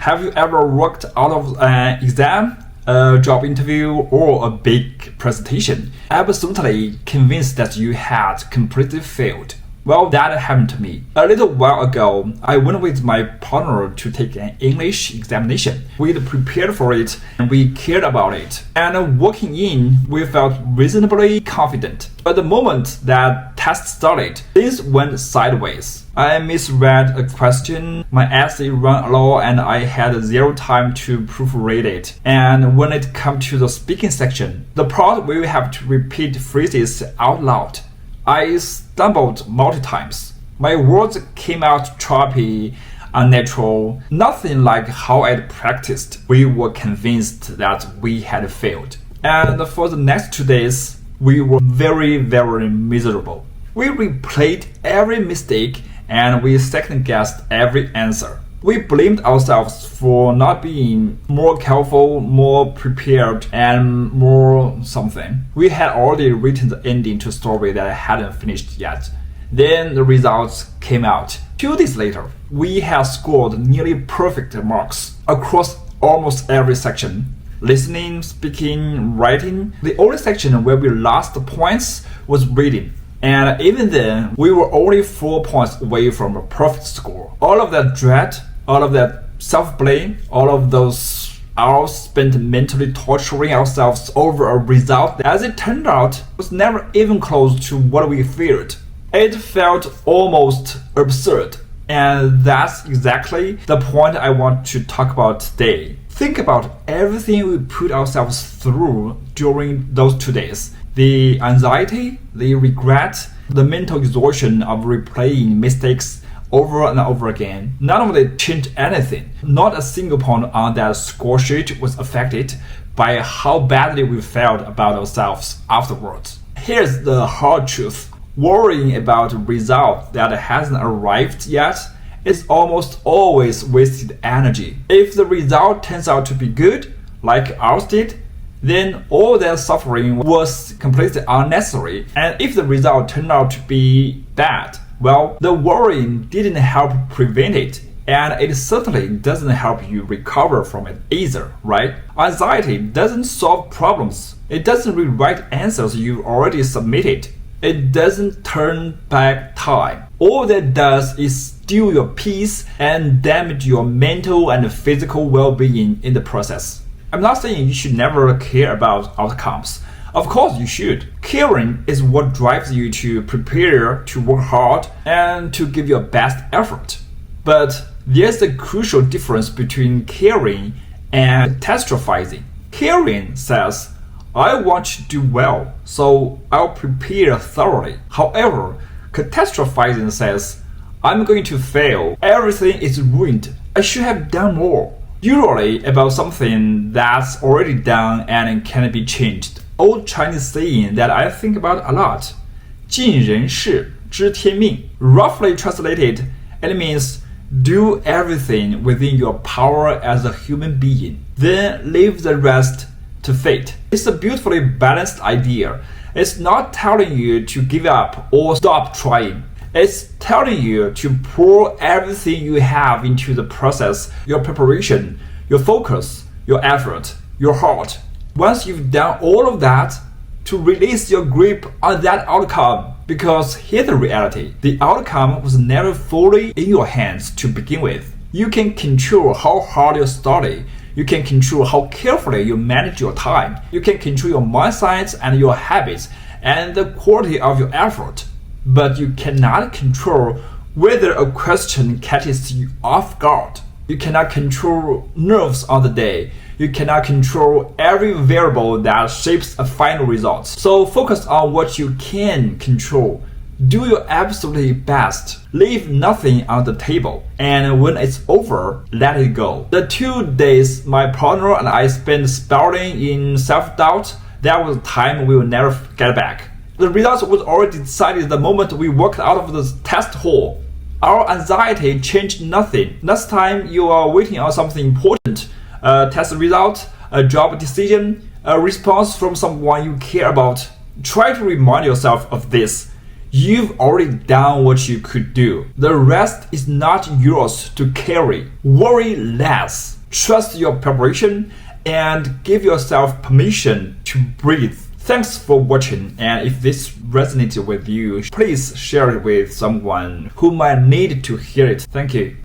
Have you ever walked out of an exam, a job interview, or a big presentation, absolutely convinced that you had completely failed? Well, that happened to me. A little while ago, I went with my partner to take an English examination. We'd prepared for it and we cared about it. And walking in, we felt reasonably confident. But the moment that test started, things went sideways. I misread a question, my essay ran low, and I had zero time to proofread it. And when it came to the speaking section, the part where we have to repeat phrases out loud, I stumbled multiple times. My words came out choppy, unnatural, nothing like how I'd practiced. We were convinced that we had failed. And for the next 2 days, we were very miserable. We replayed every mistake and we second-guessed every answer. We blamed ourselves for not being more careful, more prepared, and more something. We had already written the ending to a story that I hadn't finished yet. Then the results came out. 2 days later, we had scored nearly perfect marks across almost every section. Listening, speaking, writing. The only section where we lost points was reading. And even then, we were only 4 points away from a perfect score. All of that dread, all of that self-blame, all of those hours spent mentally torturing ourselves over a result that, as it turned out, was never even close to what we feared. It felt almost absurd. And that's exactly the point I want to talk about today. Think about everything we put ourselves through during those 2 days. The anxiety, the regret, the mental exhaustion of replaying mistakes over and over again. None of it changed anything. Not a single point on that score sheet was affected by how badly we felt about ourselves afterwards. Here's the hard truth. Worrying about a result that hasn't arrived yet is almost always wasted energy. If the result turns out to be good, like ours did, then all that suffering was completely unnecessary. And if the result turned out to be bad, well, the worrying didn't help prevent it, and it certainly doesn't help you recover from it either, right? Anxiety doesn't solve problems. It doesn't rewrite answers you already submitted. It doesn't turn back time. All that does is steal your peace and damage your mental and physical well-being in the process. I'm not saying you should never care about outcomes. Of course you should. Caring is what drives you to prepare, to work hard, and to give your best effort. But there's a crucial difference between caring and catastrophizing. Caring says, I want to do well, so I'll prepare thoroughly. However, catastrophizing says, I'm going to fail. Everything is ruined. I should have done more. Usually about something that's already done and can be changed. Old Chinese saying that I think about a lot. 尽人事知天命. Roughly translated, it means do everything within your power as a human being, then leave the rest to fate. It's a beautifully balanced idea. It's not telling you to give up or stop trying. It's telling you to pour everything you have into the process, your preparation, your focus, your effort, your heart. Once you've done all of that, to release your grip on that outcome. Because here's the reality. The outcome was never fully in your hands to begin with. You can control how hard you study. You can control how carefully you manage your time. You can control your mindset and your habits and the quality of your effort. But you cannot control whether a question catches you off guard. You cannot control nerves on the day. You cannot control every variable that shapes a final result. So focus on what you can control. Do your absolutely best. Leave nothing on the table. And when it's over, let it go. The 2 days my partner and I spent spiraling in self-doubt, that was time we will never get back. The result was already decided the moment we walked out of the test hall. Our anxiety changed nothing. Next time you are waiting on something important, a test result, a job decision, a response from someone you care about, try to remind yourself of this. You've already done what you could do. The rest is not yours to carry. Worry less. Trust your preparation and give yourself permission to breathe. Thanks for watching, and if this resonated with you, please share it with someone who might need to hear it. Thank you.